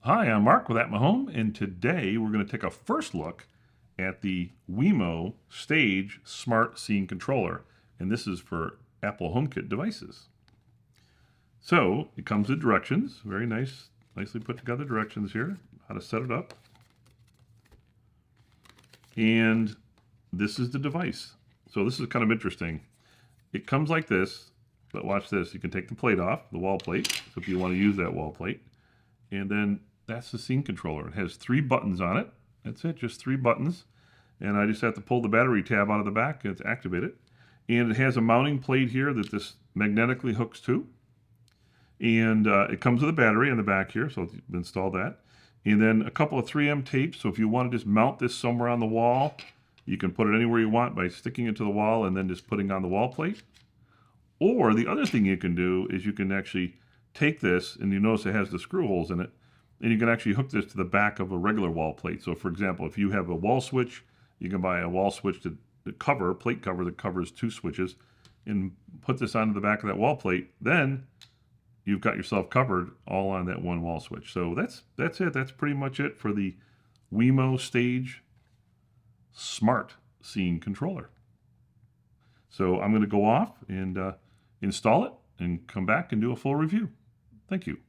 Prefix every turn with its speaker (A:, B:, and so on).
A: Hi, I'm Mark with At My Home, and today we're going to take a first look at the Wemo Stage Scene Controller, and this is for Apple HomeKit devices. So it comes with directions, very nicely put together directions here, how to set it up. And this is the device. So this is kind of interesting. It comes like this, but watch this. You can take the plate off, the wall plate, so if you want to use that wall plate. And then that's the scene controller. It has 3 buttons on it. That's it, just 3 buttons. And I just have to pull the battery tab out of the back and it's activated. And it has a mounting plate here that this magnetically hooks to. And it comes with a battery on the back here, so install that. And then a couple of 3M tapes, so if you want to just mount this somewhere on the wall, you can put it anywhere you want by sticking it to the wall and then just putting on the wall plate. Or the other thing you can do is you can actually take this, and you notice it has the screw holes in it, and you can actually hook this to the back of a regular wall plate. So for example, if you have a wall switch, you can buy a wall switch to plate cover that covers 2 switches, and put this onto the back of that wall plate. Then you've got yourself covered all on that one wall switch. So that's it. That's pretty much it for the Wemo Stage Smart Scene Controller. So I'm going to go off and install it and come back and do a full review. Thank you.